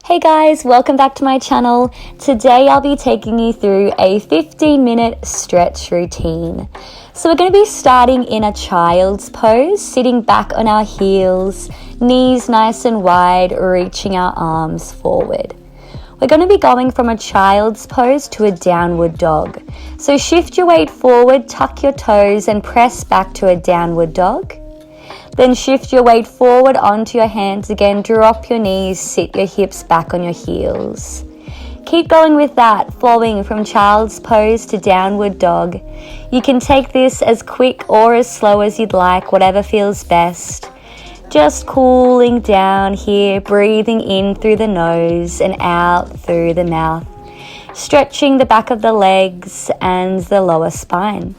Hey guys, welcome back to my channel. Today I'll be taking you through a 15-minute stretch routine. So we're going to be starting in a child's pose, sitting back on our heels, knees nice and wide, reaching our arms forward. We're going to be going from a child's pose to a downward dog. So shift your weight forward, tuck your toes and press back to a downward dog. Then shift your weight forward onto your hands again, drop your knees, sit your hips back on your heels. Keep going with that, flowing from child's pose to downward dog. You can take this as quick or as slow as you'd like, whatever feels best. Just cooling down here, breathing in through the nose and out through the mouth. Stretching the back of the legs and the lower spine.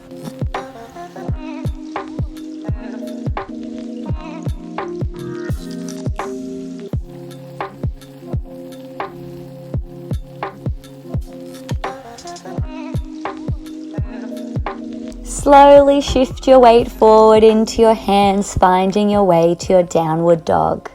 Slowly shift your weight forward into your hands, finding your way to your downward dog.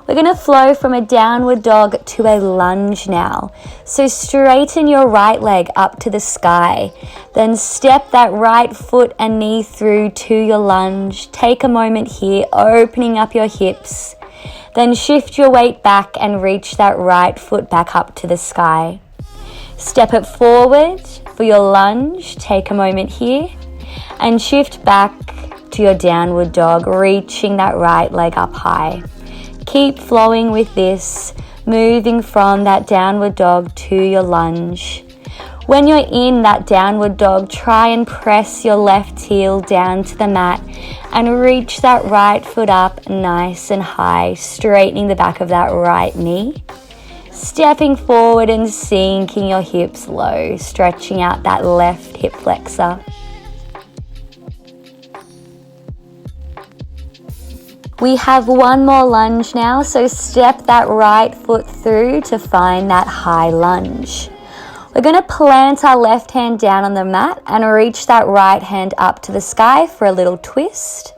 We're going to flow from a downward dog to a lunge now. So straighten your right leg up to the sky. Then step that right foot and knee through to your lunge. Take a moment here, opening up your hips. Then shift your weight back and reach that right foot back up to the sky. Step it forward for your lunge. Take a moment here. And shift back to your downward dog, reaching that right leg up high. Keep flowing with this, moving from that downward dog to your lunge. When you're in that downward dog, try and press your left heel down to the mat and reach that right foot up nice and high, straightening the back of that right knee. Stepping forward and sinking your hips low, stretching out that left hip flexor. We have one more lunge now, so step that right foot through to find that high lunge. We're going to plant our left hand down on the mat and reach that right hand up to the sky for a little twist.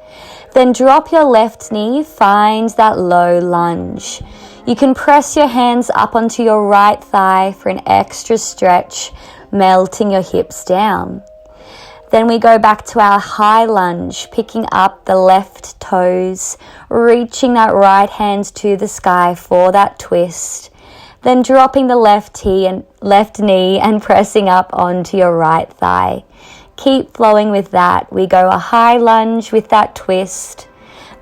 Then drop your left knee, find that low lunge. You can press your hands up onto your right thigh for an extra stretch, melting your hips down. Then we go back to our high lunge, picking up the left toes, reaching that right hand to the sky for that twist. Then dropping the left knee and pressing up onto your right thigh. Keep flowing with that. We go a high lunge with that twist,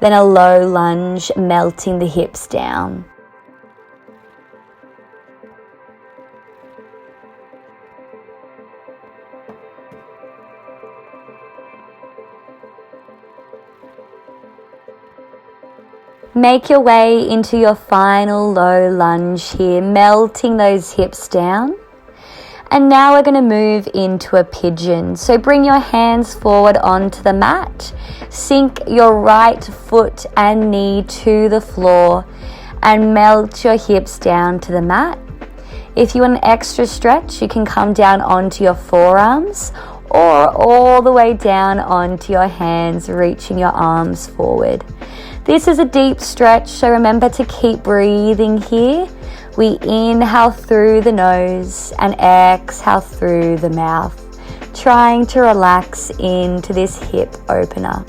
then a low lunge, melting the hips down. Make your way into your final low lunge here, melting those hips down. And now we're going to move into a pigeon. So bring your hands forward onto the mat. Sink your right foot and knee to the floor and melt your hips down to the mat. If you want an extra stretch, you can come down onto your forearms or all the way down onto your hands, reaching your arms forward. This is a deep stretch, so remember to keep breathing here. We inhale through the nose and exhale through the mouth, trying to relax into this hip opener.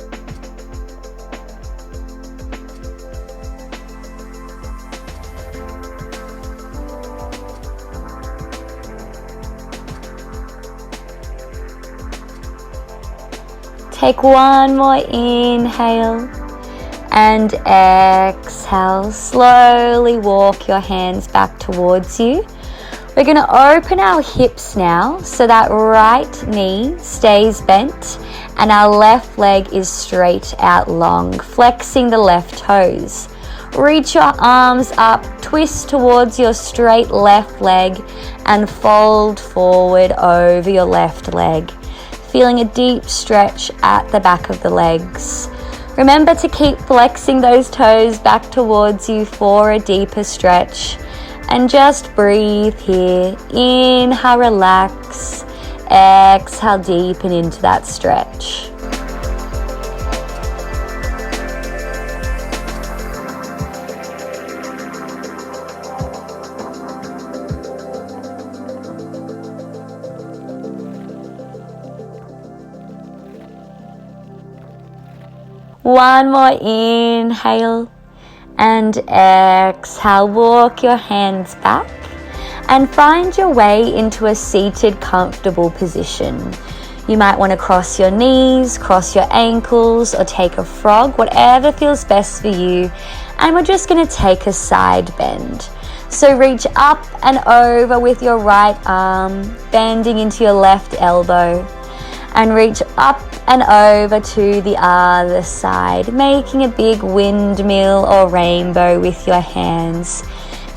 Take one more inhale. And exhale, slowly walk your hands back towards you. We're going to open our hips now so that right knee stays bent and our left leg is straight out long, flexing the left toes. Reach your arms up, twist towards your straight left leg and fold forward over your left leg, feeling a deep stretch at the back of the legs. Remember to keep flexing those toes back towards you for a deeper stretch. And just breathe here. Inhale, relax. Exhale, deepen into that stretch. One more inhale and exhale. Walk your hands back and find your way into a seated, comfortable position. You might want to cross your knees, cross your ankles, or take a frog, whatever feels best for you. And we're just going to take a side bend. So reach up and over with your right arm, bending into your left elbow. And reach up and over to the other side, making a big windmill or rainbow with your hands.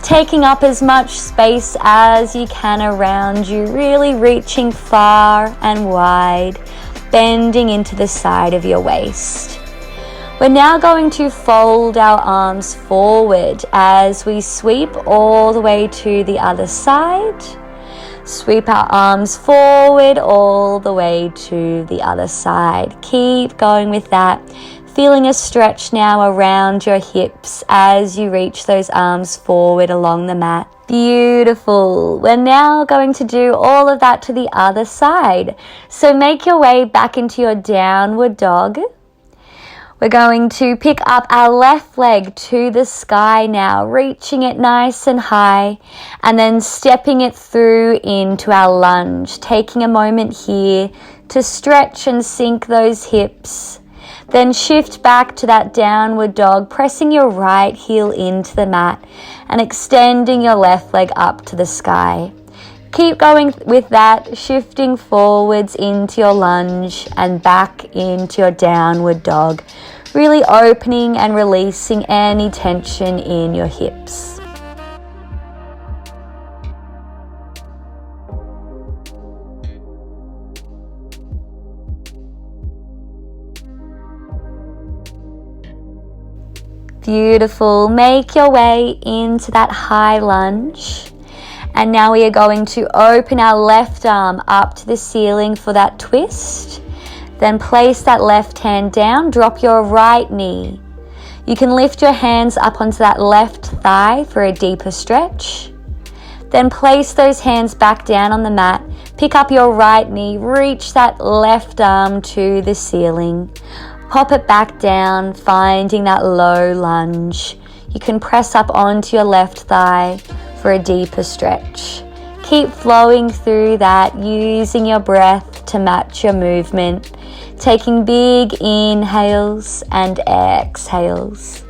Taking up as much space as you can around you, really reaching far and wide, bending into the side of your waist. We're now going to fold our arms forward as we sweep all the way to the other side. Sweep our arms forward all the way to the other side. Keep going with that. Feeling a stretch now around your hips as you reach those arms forward along the mat. Beautiful. We're now going to do all of that to the other side. So make your way back into your downward dog. We're going to pick up our left leg to the sky now, reaching it nice and high, and then stepping it through into our lunge, taking a moment here to stretch and sink those hips. Then shift back to that downward dog, pressing your right heel into the mat and extending your left leg up to the sky. Keep going with that, shifting forwards into your lunge and back into your downward dog, really opening and releasing any tension in your hips. Beautiful. Make your way into that high lunge. And now we are going to open our left arm up to the ceiling for that twist. Then place that left hand down, drop your right knee. You can lift your hands up onto that left thigh for a deeper stretch. Then place those hands back down on the mat. Pick up your right knee, reach that left arm to the ceiling. Pop it back down, finding that low lunge. You can press up onto your left thigh for a deeper stretch. Keep flowing through that, using your breath to match your movement. Taking big inhales and exhales.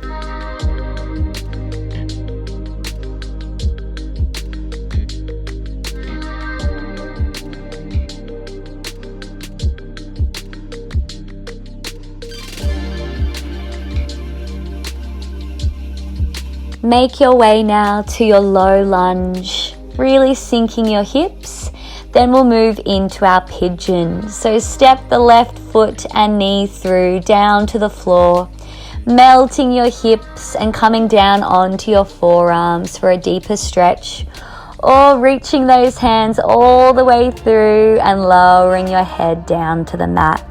Make your way now to your low lunge, really sinking your hips. Then we'll move into our pigeon. So step the left foot and knee through down to the floor, melting your hips and coming down onto your forearms for a deeper stretch, or reaching those hands all the way through and lowering your head down to the mat.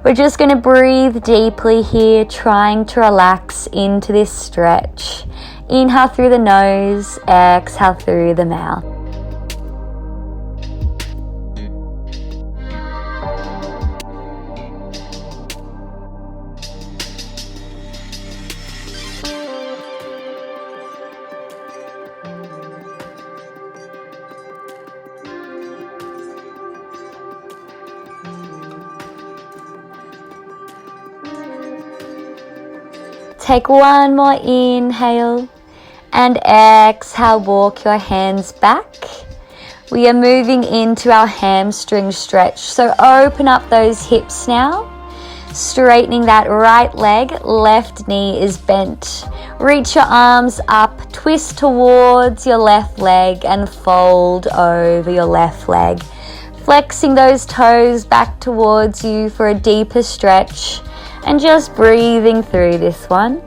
We're just going to breathe deeply here, trying to relax into this stretch. Inhale through the nose, exhale through the mouth. Take one more inhale and exhale, walk your hands back. We are moving into our hamstring stretch. So open up those hips now, straightening that right leg, left knee is bent. Reach your arms up, twist towards your left leg and fold over your left leg. Flexing those toes back towards you for a deeper stretch. And just breathing through this one.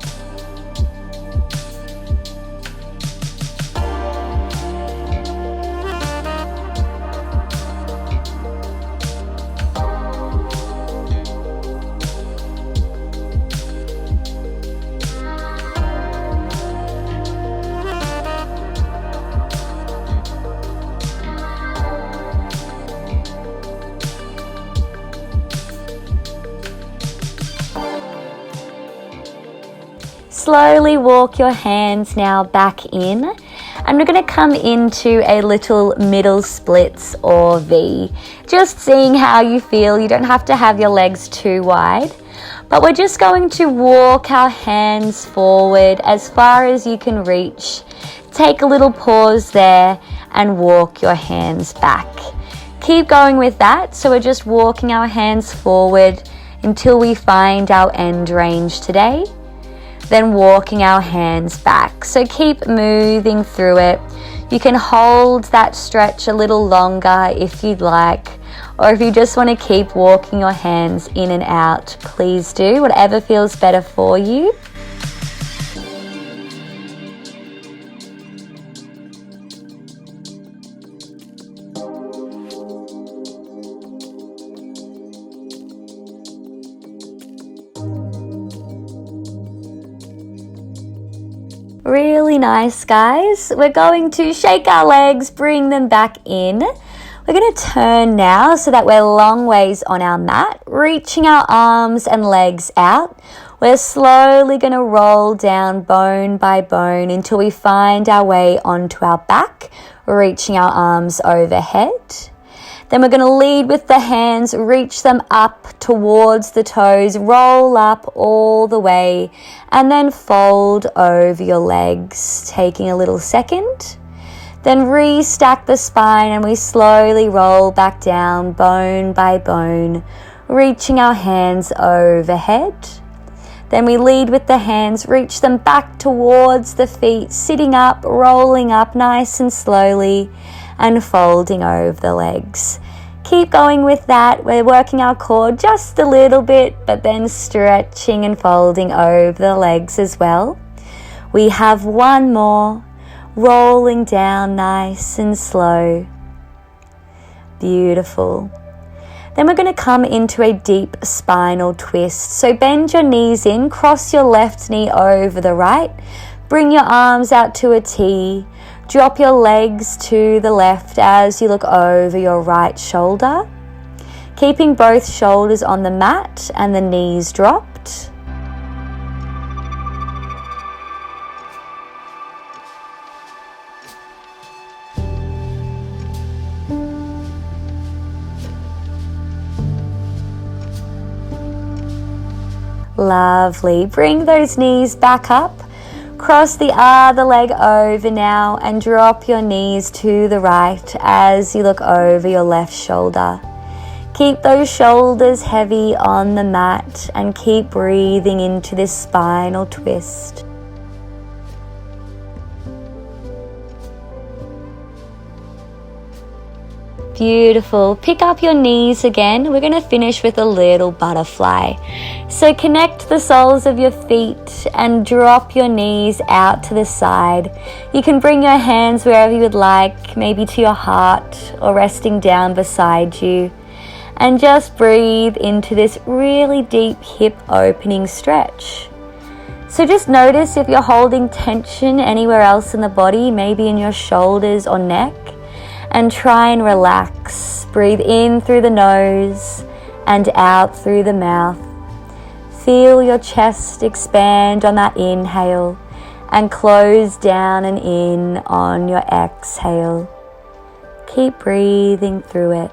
slowly walk your hands now back in, and we're going to come into a little middle splits or V. Just seeing how you feel. You don't have to have your legs too wide, but we're just going to walk our hands forward as far as you can reach. Take a little pause there and walk your hands back. Keep going with that. So we're just walking our hands forward until we find our end range today. Then walking our hands back. So keep moving through it. You can hold that stretch a little longer if you'd like, or if you just want to keep walking your hands in and out, please do, whatever feels better for you. Really nice, guys. We're going to shake our legs, bring them back in. We're going to turn now so that we're long ways on our mat, reaching our arms and legs out. We're slowly going to roll down bone by bone until we find our way onto our back, reaching our arms overhead. Then we're going to lead with the hands, reach them up towards the toes, roll up all the way, and then fold over your legs, taking a little second. Then restack the spine and we slowly roll back down bone by bone, reaching our hands overhead. Then we lead with the hands, reach them back towards the feet, sitting up, rolling up nice and slowly, and folding over the legs. Keep going with that. We're working our core just a little bit, but then stretching and folding over the legs as well. We have one more, rolling down nice and slow. Beautiful. Then we're going to come into a deep spinal twist. So bend your knees in, cross your left knee over the right, bring your arms out to a T. Drop your legs to the left as you look over your right shoulder, keeping both shoulders on the mat and the knees dropped. Lovely. Bring those knees back up. Cross the other leg over now and drop your knees to the right as you look over your left shoulder. Keep those shoulders heavy on the mat and keep breathing into this spinal twist. Beautiful. Pick up your knees again. We're going to finish with a little butterfly. So connect the soles of your feet and drop your knees out to the side. You can bring your hands wherever you would like, maybe to your heart or resting down beside you. And just breathe into this really deep hip opening stretch. So just notice if you're holding tension anywhere else in the body, maybe in your shoulders or neck. And try and relax. Breathe in through the nose and out through the mouth. Feel your chest expand on that inhale and close down and in on your exhale. Keep breathing through it.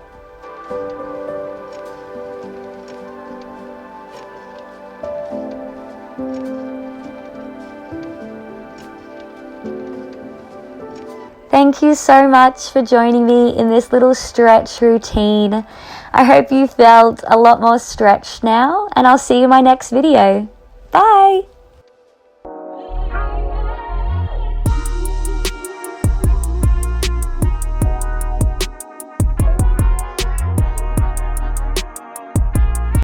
Thank you so much for joining me in this little stretch routine. I hope you felt a lot more stretched now, and I'll see you in my next video. Bye!